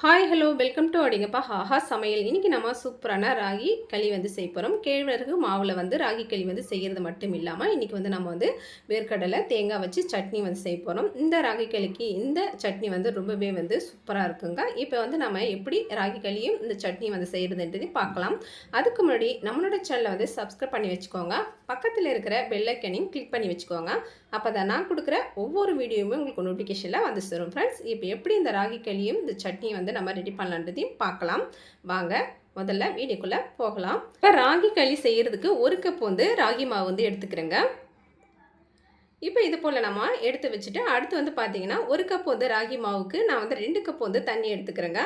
Hi hello welcome to அடிங்கப்பா ஹாஹா சமையல். இன்றைக்கி நம்ம சூப்பரான ராகி களி வந்து செய்ய போகிறோம். கேழ்வரகு மாவில் வந்து ராகி களி வந்து செய்கிறது மட்டும் இல்லாமல் இன்றைக்கி வந்து நம்ம வந்து வேர்க்கடலை தேங்காய் வச்சு சட்னி வந்து செய்ய போகிறோம். இந்த ராகி களிக்கு இந்த சட்னி வந்து ரொம்பவே வந்து சூப்பராக இருக்குங்க. இப்போ வந்து நம்ம எப்படி ராகி களியும் இந்த சட்னி வந்து செய்கிறதுன்றது பார்க்கலாம். அதுக்கு முன்னாடி நம்மளோட சேனலை வந்து சப்ஸ்கிரைப் பண்ணி வச்சுக்கோங்க. பக்கத்தில் இருக்கிற பெல் ஐக்கனையும் கிளிக் பண்ணி வச்சுக்கோங்க. அப்போ தான் நான் கொடுக்குற ஒவ்வொரு வீடியோவுமே உங்களுக்கு நோட்டிஃபிகேஷனில் வந்து சேரும். ஃப்ரெண்ட்ஸ், இப்போ எப்படி இந்த ராகி களியும் இந்த சட்னியும் வந்து நம்ம ரெடி பண்ணலான்றதையும் பார்க்கலாம். வாங்க முதல்ல வீடியோக்குள்ளே போகலாம். இப்போ ராகி களி செய்கிறதுக்கு ஒரு கப் வந்து ராகி மாவு வந்து எடுத்துக்கிறேங்க. இப்போ இது போல் நம்ம எடுத்து வச்சுட்டு அடுத்து வந்து பார்த்தீங்கன்னா ஒரு கப் வந்து ராகி மாவுக்கு நான் வந்து 2 கப் வந்து தண்ணி எடுத்துக்கிறேங்க.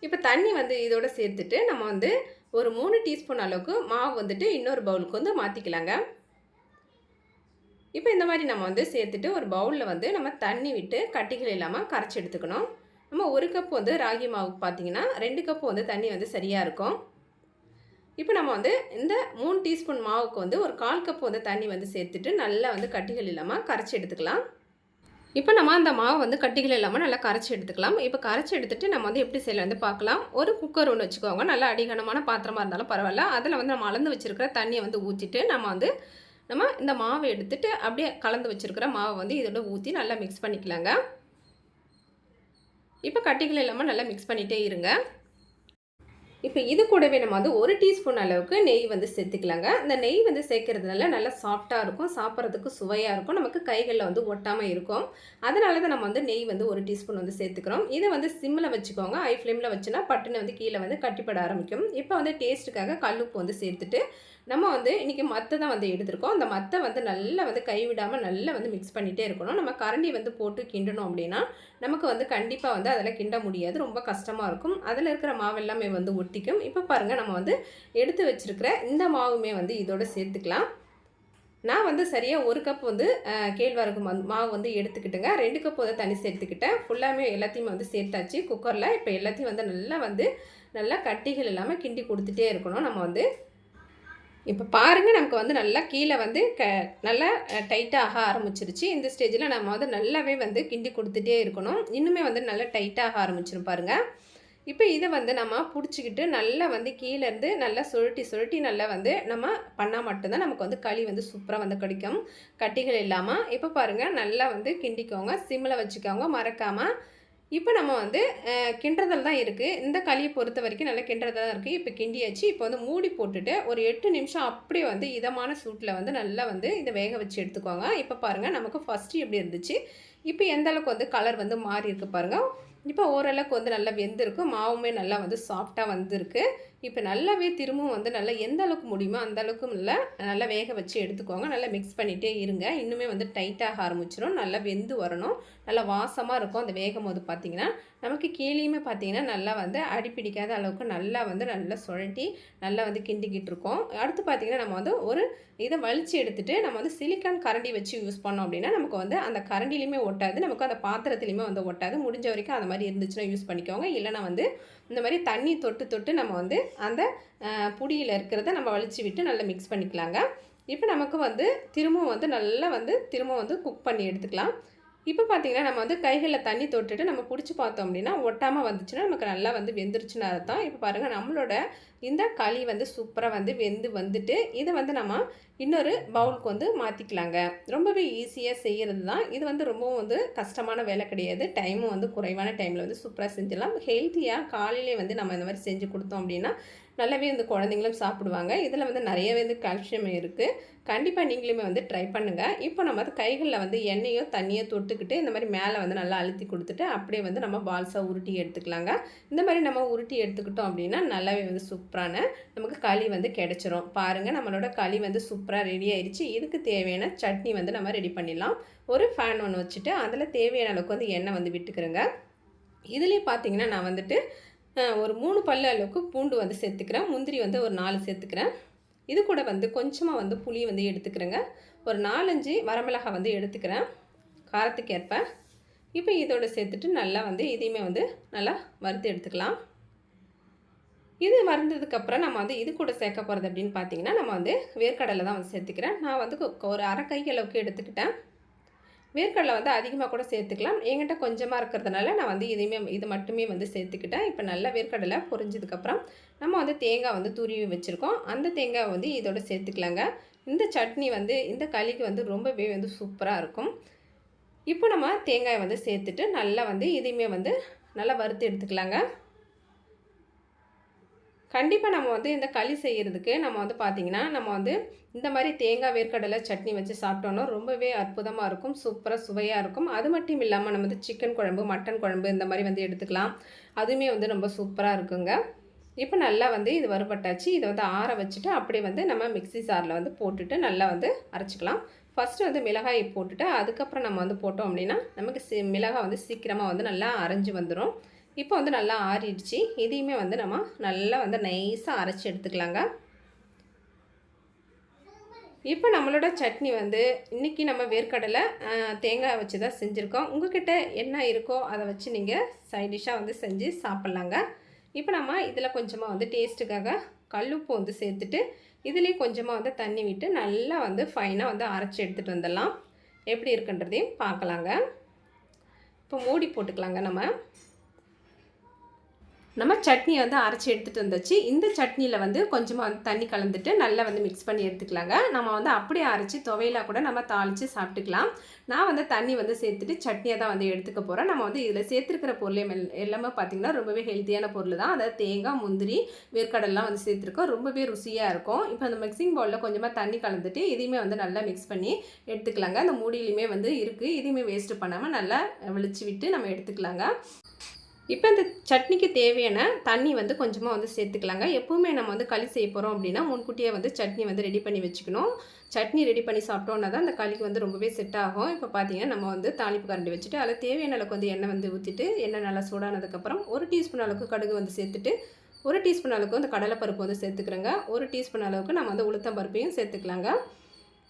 இப்போ தண்ணி வந்து இதோட சேர்த்துட்டு நம்ம வந்து ஒரு 3 டீஸ்பூன் அளவுக்கு மாவு வந்துட்டு இன்னொரு பவுலுக்கு வந்து மாற்றிக்கலாங்க. இப்போ இந்த மாதிரி நம்ம வந்து சேர்த்துட்டு ஒரு பவுலில் வந்து நம்ம தண்ணி விட்டு கட்டிகள் இல்லாமல் கரைச்சி எடுத்துக்கணும். நம்ம ஒரு கப் வந்து ராகி மாவுக்கு பார்த்தீங்கன்னா 2 கப் வந்து தண்ணி வந்து சரியாக இருக்கும். இப்போ நம்ம வந்து இந்த 3 டீஸ்பூன் மாவுக்கு வந்து ஒரு 1/4 கப் வந்து தண்ணி வந்து சேர்த்துட்டு நல்லா வந்து கட்டிகள் இல்லாமல் கரைச்சி எடுத்துக்கலாம். இப்போ நம்ம அந்த மாவு வந்து கட்டிகள் இல்லாமல் நல்லா கரைச்சி எடுத்துக்கலாம். இப்போ கரைச்சி எடுத்துகிட்டு நம்ம வந்து எப்படி செய்யலாம் வந்து பார்க்கலாம். ஒரு குக்கர் ஒன்று வச்சுக்கோங்க. நல்லா அடிகனமான பாத்திரமாக இருந்தாலும் பரவாயில்ல. அதில் வந்து நம்ம அளந்து வச்சுருக்கிற தண்ணியை வந்து ஊற்றிட்டு நம்ம இந்த மாவை எடுத்துட்டு அப்படியே கலந்து வச்சுருக்கிற மாவை வந்து இதோட ஊற்றி நல்லா மிக்ஸ் பண்ணிக்கலாங்க. இப்போ கட்டிகள் இல்லாமல் நல்லா மிக்ஸ் பண்ணிகிட்டே இருங்க. இப்போ இது கூடவே நம்ம வந்து 1 டீஸ்பூன் அளவுக்கு நெய் வந்து சேர்த்துக்கலாங்க. இந்த நெய் வந்து சேர்க்கறதுனால நல்லா சாஃப்டாக இருக்கும், சாப்பிட்றதுக்கு சுவையாக இருக்கும், நமக்கு கைகளில் வந்து ஒட்டாமல் இருக்கும். அதனால தான் நம்ம வந்து நெய் வந்து 1 டீஸ்பூன் வந்து சேர்த்துக்கிறோம். இதை வந்து சிம்மில் வச்சுக்கோங்க. ஹை ஃப்ளேமில் வச்சுன்னா பட்டுன்னு வந்து கீழே வந்து கட்டிப்பட ஆரம்பிக்கும். இப்போ வந்து டேஸ்ட்டுக்காக கல்லுப்பு வந்து சேர்த்துட்டு நம்ம வந்து இன்றைக்கி மத்தை தான் வந்து எடுத்துருக்கோம். அந்த மத்தை வந்து நல்லா வந்து கைவிடாமல் நல்லா வந்து மிக்ஸ் பண்ணிகிட்டே இருக்கணும். நம்ம கரண்டி வந்து போட்டு கிண்டணும் அப்படின்னா நமக்கு வந்து கண்டிப்பாக வந்து அதில் கிண்ட முடியாது, ரொம்ப கஷ்டமாக இருக்கும். அதில் இருக்கிற மாவு எல்லாமே வந்து ஒட்டிக்கும். இப்போ பாருங்கள், நம்ம வந்து எடுத்து வச்சுருக்கிற இந்த மாவுமே வந்து இதோடு சேர்த்துக்கலாம். நான் வந்து சரியாக 1 கப் வந்து கேழ்வரகு மாவு வந்து எடுத்துக்கிட்டுங்க. 2 கப் வந்து தண்ணி சேர்த்துக்கிட்டேன். ஃபுல்லாமே எல்லாத்தையுமே வந்து சேர்த்தாச்சு குக்கரில். இப்போ எல்லாத்தையும் வந்து நல்லா கட்டிகள் இல்லாமல் கிண்டி கொடுத்துட்டே இருக்கணும். நம்ம வந்து இப்போ பாருங்கள், நமக்கு வந்து நல்லா கீழே வந்து நல்லா டைட்டாக ஆக ஆரம்பிச்சிருச்சு. இந்த ஸ்டேஜில் நம்ம வந்து நல்லாவே வந்து கிண்டி கொடுத்துட்டே இருக்கணும். இன்னுமே வந்து நல்லா டைட்டாக ஆரம்பிச்சிடும் பாருங்கள். இப்போ இதை வந்து நம்ம பிடிச்சிக்கிட்டு நல்லா வந்து கீழேருந்து நல்லா சுழட்டி நல்லா வந்து நம்ம பண்ணால் மட்டும்தான் நமக்கு வந்து களி வந்து சூப்பராக வந்து கிடைக்கும், கட்டிகள் இல்லாமல். இப்போ பாருங்கள், நல்லா வந்து கிண்டிக்கோங்க, சிம்மில் வச்சுக்கோங்க மறக்காமல். இப்போ நம்ம வந்து கிண்டுறதில் தான் இருக்குது. இந்த களியை பொறுத்த வரைக்கும் நல்லா கிண்டுறதா தான் இருக்குது. இப்போ கிண்டியாச்சு. இப்போ வந்து மூடி போட்டுட்டு ஒரு 8 நிமிஷம் அப்படியே வந்து இதமான சூட்டில் வந்து நல்லா வந்து இதை வேக வச்சு எடுத்துக்கோங்க. இப்போ பாருங்கள், நமக்கு ஃபஸ்ட்டு எப்படி இருந்துச்சு, இப்போ எந்த அளவுக்கு வந்து கலர் வந்து மாறி இருக்கு பாருங்கள். இப்போ ஓரளவுக்கு வந்து நல்லா வெந்திருக்கு, மாவுமே நல்லா வந்து சாஃப்டாக வந்திருக்கு. இப்போ நல்லாவே திரும்பவும் வந்து நல்லா எந்த அளவுக்கு முடியுமோ அந்த அளவுக்கு நல்லா வேக வச்சு எடுத்துக்கோங்க. நல்லா மிக்ஸ் பண்ணிகிட்டே இருங்க. இன்னுமே வந்து டைட்டாக ஆரம்பிச்சிடும், நல்லா வெந்து வரணும், நல்லா வாசமாக இருக்கும். அந்த வேகும் போது பார்த்திங்கன்னா நமக்கு கீழேயுமே பார்த்திங்கன்னா நல்லா வந்து அடிப்பிடிக்காத அளவுக்கு நல்லா சுழட்டி நல்லா வந்து கிண்டிக்கிட்டு இருக்கோம். அடுத்து பார்த்திங்கன்னா நம்ம வந்து ஒரு இதை வலிச்சு எடுத்துகிட்டு நம்ம வந்து சிலிக்கான் கரண்டி வச்சு யூஸ் பண்ணோம் அப்படின்னா நமக்கு வந்து அந்த கரண்டிலையுமே ஒட்டாது, நமக்கு அந்த பாத்திரத்துலையுமே வந்து ஒட்டாது. முடிஞ்ச வரைக்கும் அந்த மாதிரி இருந்துச்சுன்னா யூஸ் பண்ணிக்கோங்க. இல்லைனா வந்து இந்த மாதிரி தண்ணி தொட்டு நம்ம வந்து அந்த புடியில் இருக்கிறத நம்ம வலிச்சு விட்டு நல்லா மிக்ஸ் பண்ணிக்கலாங்க. இப்போ நமக்கு வந்து திரும்பவும் வந்து குக் பண்ணி எடுத்துக்கலாம். இப்போ பார்த்திங்கன்னா நம்ம வந்து கைகளில் தண்ணி தொட்டுட்டு நம்ம பிடிச்சி பார்த்தோம் அப்படின்னா ஒட்டாமல் வந்துச்சுன்னா நமக்கு நல்லா வந்து வெந்துருச்சுன்னு அர்த்தம். இப்போ பாருங்கள், நம்மளோட இந்த களி வந்து சூப்பராக வந்து வந்துட்டு இதை வந்து நம்ம இன்னொரு பவுலுக்கு வந்து மாற்றிக்கலாங்க. ரொம்பவே ஈஸியாக செய்கிறது தான் இது, வந்து ரொம்பவும் வந்து கஷ்டமான வேலை கிடையாது. டைமும் வந்து குறைவான டைமில் வந்து சூப்பராக செஞ்சிடலாம். ஹெல்த்தியாக காலையிலே வந்து நம்ம இந்த மாதிரி செஞ்சு கொடுத்தோம் அப்படின்னா நல்லாவே வந்து குழந்தைங்களும் சாப்பிடுவாங்க. இதில் வந்து நிறையவே வந்து கால்சியம் இருக்குது. கண்டிப்பாக நீங்களுமே வந்து ட்ரை பண்ணுங்கள். இப்போ நம்ம வந்து கைகளில் வந்து எண்ணெயோ தண்ணியோ தொட்டுக்கிட்டு இந்த மாதிரி மேலே வந்து நல்லா அழுத்தி கொடுத்துட்டு அப்படியே வந்து நம்ம பால்ஸாக உருட்டி எடுத்துக்கலாங்க. இந்த மாதிரி நம்ம உருட்டி எடுத்துக்கிட்டோம் அப்படின்னா நல்லாவே வந்து சூப்பரான நமக்கு களி வந்து கிடைச்சிரும். பாருங்கள், நம்மளோட களி வந்து சூப்பராக ரெடி ஆயிடுச்சு. இதுக்கு தேவையான சட்னி வந்து நம்ம ரெடி பண்ணிடலாம். ஒரு ஃபேன் ஒன்று வச்சுட்டு அதில் தேவையான அளவுக்கு வந்து எண்ணெய் வந்து விட்டுக்கிறேங்க. இதுலேயே பார்த்தீங்கன்னா நான் வந்துட்டு ஒரு 3 பல்லு அளவுக்கு பூண்டு வந்து சேர்த்துக்கிறேன். முந்திரி வந்து ஒரு 4 சேர்த்துக்கிறேன். இது கூட வந்து கொஞ்சமாக வந்து புளி வந்து எடுத்துக்கிறேங்க. ஒரு 4-5 வரமிளகாய் வந்து எடுத்துக்கிறேன் காரத்துக்கு ஏற்ப. இப்போ இதோடு சேர்த்துட்டு நல்லா வந்து இதையுமே வந்து நல்லா வறுத்து எடுத்துக்கலாம். இது வறுந்ததுக்கப்புறம் நம்ம வந்து இது கூட சேர்க்க போகிறது அப்படின்னு பார்த்தீங்கன்னா நம்ம வந்து வேர்க்கடலை தான் வந்து சேர்த்துக்கிறேன். நான் வந்து ஒரு 1/2 கை அளவுக்கு எடுத்துக்கிட்டேன். வேர்க்கடலை வந்து அதிகமாக கூட சேர்த்துக்கலாம். என்கிட்ட கொஞ்சமாக இருக்கிறதுனால நான் வந்து இது மட்டுமே வந்து சேர்த்துக்கிட்டேன். இப்போ நல்லா வேர்க்கடலை பொரிஞ்சதுக்கப்புறம் நம்ம வந்து தேங்காய் வந்து துருவி வச்சுருக்கோம். அந்த தேங்காய் வந்து இதோட சேர்த்துக்கலாங்க. இந்த சட்னி வந்து இந்த களிக்கு வந்து ரொம்பவே வந்து சூப்பராக இருக்கும். இப்போ நம்ம தேங்காயை வந்து சேர்த்துட்டு நல்லா வந்து இதையுமே வந்து நல்லா வறுத்து எடுத்துக்கலாங்க. கண்டிப்பாக நம்ம வந்து இந்த களி செய்கிறதுக்கு நம்ம வந்து பார்த்திங்கன்னா, நம்ம வந்து இந்த மாதிரி தேங்காய் வேர்க்கடலை சட்னி வச்சு சாப்பிட்டோன்னா ரொம்பவே அற்புதமாக இருக்கும். சூப்பராக சுவையாக இருக்கும். அது மட்டும் இல்லாமல் நம்ம வந்து சிக்கன் குழம்பு, மட்டன் குழம்பு இந்த மாதிரி வந்து எடுத்துக்கலாம். அதுவுமே வந்து ரொம்ப சூப்பராக இருக்குங்க. இப்போ நல்லா வந்து இது வறுபட்டாச்சு. இதை வந்து ஆற வச்சுட்டு அப்படியே வந்து நம்ம மிக்ஸி ஜாரில் வந்து போட்டுட்டு நல்லா வந்து அரைச்சிக்கலாம். ஃபஸ்ட்டு வந்து மிளகாயை போட்டுட்டு அதுக்கப்புறம் நம்ம வந்து போட்டோம் அப்படின்னா நமக்கு மிளகாய் வந்து சீக்கிரமாக வந்து நல்லா அரைஞ்சி வந்துடும். இப்போ வந்து நல்லா ஆறிடுச்சு. இதையுமே வந்து நம்ம நல்லா வந்து நைஸாக அரைச்சி எடுத்துக்கலாங்க. இப்போ நம்மளோட சட்னி வந்து இன்றைக்கி நம்ம வேர்க்கடலை தேங்காய் வச்சு தான் செஞ்சுருக்கோம். உங்கள்கிட்ட என்ன இருக்கோ அதை வச்சு நீங்கள் சைட் டிஷ்ஷாக வந்து செஞ்சு சாப்பிட்லாங்க. இப்போ நம்ம இதில் கொஞ்சமாக வந்து டேஸ்ட்டுக்காக கல்லுப்பு வந்து சேர்த்துட்டு இதுலேயும் கொஞ்சமாக வந்து தண்ணி விட்டு நல்லா வந்து ஃபைனாக வந்து அரைச்சி எடுத்துகிட்டு வந்துடலாம். எப்படி இருக்குன்றதையும் பார்க்கலாங்க. இப்போ மூடி போட்டுக்கலாங்க. நம்ம சட்னியை வந்து அரைச்சி எடுத்துகிட்டு வந்தாச்சு. இந்த சட்னியில் வந்து கொஞ்சமாக வந்து தண்ணி கலந்துட்டு நல்லா வந்து மிக்ஸ் பண்ணி எடுத்துக்கலாங்க. நம்ம வந்து அப்படியே அரைச்சி துவையலாக கூட நம்ம தாளித்து சாப்பிட்டுக்கலாம். நான் வந்து தண்ணி வந்து சேர்த்துட்டு சட்னியை தான் வந்து எடுத்துக்க போகிறேன். நம்ம வந்து இதில் சேர்த்துருக்கிற பொருள் எல்லாமே பார்த்திங்கன்னா ரொம்பவே ஹெல்த்தியான பொருள் தான். அதாவது தேங்காய், முந்திரி, வேர்க்கடலாம் வந்து சேர்த்துருக்கோம். ரொம்பவே ருசியாக இருக்கும். இப்போ அந்த மிக்சிங் பவுலில் கொஞ்சமாக தண்ணி கலந்துட்டு இதையுமே வந்து நல்லா மிக்ஸ் பண்ணி எடுத்துக்கலாங்க. அந்த மூடியிலையுமே வந்து இருக்குது. இதையுமே வேஸ்ட்டு பண்ணாமல் நல்லா வெளிச்சு விட்டு நம்ம எடுத்துக்கலாங்க. இப்போ இந்த சட்னிக்கு தேவையான தண்ணி வந்து கொஞ்சமாக வந்து சேர்த்துக்கலாங்க. எப்போவுமே நம்ம வந்து களி செய்ய போகிறோம் அப்படின்னா முன்கூட்டியே வந்து சட்னி வந்து ரெடி பண்ணி வச்சுக்கணும். சட்னி ரெடி பண்ணி சாப்பிட்டோன்னா தான் அந்த களிக்கு வந்து ரொம்பவே செட் ஆகும். இப்போ பார்த்தீங்கன்னா நம்ம வந்து தாளிப்பு கரண்டி வச்சுட்டு அதில் தேவையான அளவுக்கு வந்து எண்ணெய் வந்து ஊற்றிட்டு எண்ணெய் நல்லா சூடானதுக்கப்புறம் 1 டீஸ்பூன் அளவுக்கு கடுகு வந்து சேர்த்துட்டு 1 டீஸ்பூன் அளவுக்கு வந்து கடலைப்பருப்பு வந்து சேர்த்துக்கிறேங்க. 1 டீஸ்பூன் அளவுக்கு நம்ம வந்து உளுத்தம் பருப்பையும் சேர்த்துக்கலாங்க.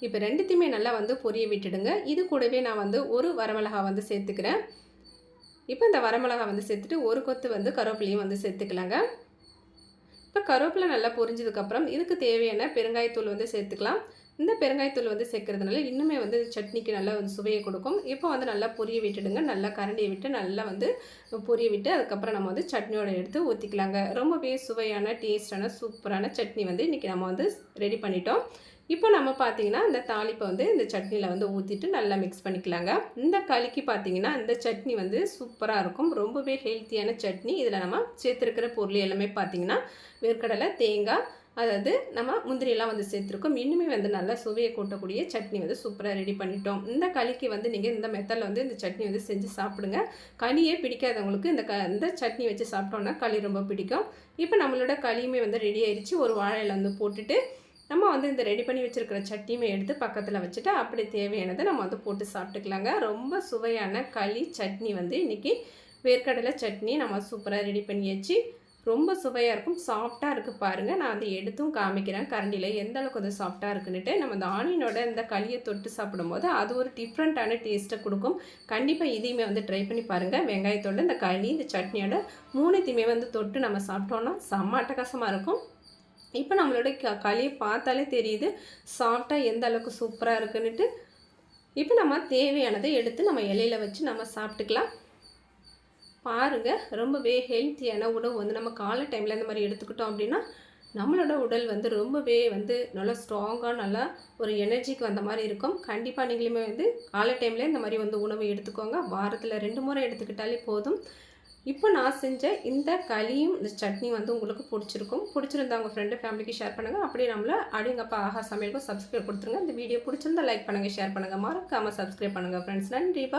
இப்போ ரெண்டுத்தையுமே நல்லா வந்து பொரிய விட்டுடுங்க. இது கூடவே நான் வந்து ஒரு வரமிளகாய் வந்து சேர்த்துக்கிறேன். இப்போ இந்த வரமிளகாய் வந்து சேர்த்துட்டு ஒரு கொத்து வந்து கருவேப்பிலையும் வந்து சேர்த்துக்கலாங்க. இப்போ கருவேப்பிலை நல்லா பொரிஞ்சதுக்கப்புறம் இதுக்கு தேவையான பெருங்காயத்தூள் வந்து சேர்த்துக்கலாம். இந்த பெருங்காயத்தூள் வந்து சேர்க்கறதுனால இன்னுமே வந்து சட்னிக்கு நல்லா வந்து சுவையை கொடுக்கும். இப்போ வந்து நல்லா பொரிய விட்டுடுங்க. நல்லா கரண்டியை விட்டு நல்லா வந்து பொரிய விட்டு அதுக்கப்புறம் நம்ம வந்து சட்னியோட எடுத்து ஊற்றிக்கலாங்க. ரொம்பவே சுவையான டேஸ்டான சூப்பரான சட்னி வந்து இன்றைக்கி நம்ம வந்து ரெடி பண்ணிட்டோம். இப்போ நம்ம பார்த்திங்கன்னா இந்த தாளிப்பை வந்து இந்த சட்னியில் வந்து ஊற்றிட்டு நல்லா மிக்ஸ் பண்ணிக்கலாங்க. இந்த களிக்கு பார்த்திங்கன்னா இந்த சட்னி வந்து சூப்பராக இருக்கும். ரொம்பவே ஹெல்த்தியான சட்னி. இதில் நம்ம சேர்த்துருக்கிற பொருள் எல்லாமே பார்த்திங்கன்னா வேர்க்கடலை, தேங்காய், அதாவது நம்ம முந்திரியெல்லாம் வந்து சேர்த்துருக்கோம். இன்னுமே வந்து நல்லா சுவையை கூட்டக்கூடிய சட்னி வந்து சூப்பராக ரெடி பண்ணிட்டோம். இந்த களிக்கு வந்து நீங்கள் இந்த மெத்தடில் வந்து இந்த சட்னி வந்து செஞ்சு சாப்பிடுங்க. களியே பிடிக்காதவங்களுக்கு இந்த சட்னி வச்சு சாப்பிட்டோன்னா களி ரொம்ப பிடிக்கும். இப்போ நம்மளோட களியுமே வந்து ரெடி ஆயிடுச்சு. ஒரு வாழையில வந்து போட்டுட்டு நம்ம வந்து இந்த ரெடி பண்ணி வச்சுருக்கிற சட்னியுமே எடுத்து பக்கத்தில் வச்சுட்டு அப்படி தேவையானதை நம்ம வந்து போட்டு சாப்பிட்டுக்கலாங்க. ரொம்ப சுவையான களி சட்னி வந்து இன்றைக்கி வேர்க்கடலை சட்னி நம்ம சூப்பராக ரெடி பண்ணியாச்சு. ரொம்ப சுவையாக இருக்கும். சாஃப்டாக இருக்குது பாருங்கள். நான் வந்து எடுத்தும் காமிக்கிறேன் கரண்டியில் எந்த அளவுக்கு வந்து சாஃப்டாக இருக்குன்னுட்டு. நம்ம இந்த ஆனியனோட இந்த களியை தொட்டு சாப்பிடும்போது அது ஒரு டிஃப்ரெண்ட்டான டேஸ்ட்டை கொடுக்கும். கண்டிப்பாக இதையுமே வந்து ட்ரை பண்ணி பாருங்கள். வெங்காயத்தோட இந்த களி, இந்த சட்னியோட 3த்தையுமே வந்து தொட்டு நம்ம சாப்பிட்டோன்னா செம்ம அட்டகாசமாக இருக்கும். இப்போ நம்மளோட களியை பார்த்தாலே தெரியுது சாஃப்டாக எந்த அளவுக்கு சூப்பராக இருக்குன்னுட்டு. இப்போ நம்ம தேவையானதை எடுத்து நம்ம இலையில வச்சு நம்ம சாப்பிட்டுக்கலாம். பாருங்கள், ரொம்பவே ஹெல்த்தியான உணவு வந்து நம்ம காலை டைமில் இந்த மாதிரி எடுத்துக்கிட்டோம் அப்படின்னா நம்மளோட உடல் வந்து ரொம்பவே வந்து நல்லா ஸ்ட்ராங்காக நல்லா ஒரு எனர்ஜிக்கு வந்த மாதிரி இருக்கும். கண்டிப்பாக நீங்களுமே வந்து காலை டைமில் இந்த மாதிரி வந்து உணவு எடுத்துக்கோங்க. வாரத்தில் 2 முறை எடுத்துக்கிட்டாலே போதும். இப்போ நான் செஞ்ச இந்த களியும் இந்த சட்னி வந்து உங்களுக்கு பிடிச்சிருந்தா உங்கள் ஃப்ரெண்டு ஃபேமிலிக்கு ஷேர் பண்ணுங்கள். அப்படியே நம்மள அடிங்கப்பா ஆஹா சமையலுக்கும் சப்ஸ்கிரைப் கொடுத்துருங்க. இந்த வீடியோ பிடிச்சிருந்தா லைக் பண்ணுங்கள், ஷேர் பண்ணுங்கள், மறக்காமல் சப்ஸ்கிரைப் பண்ணுங்கள் ஃப்ரெண்ட்ஸ். நன்றி.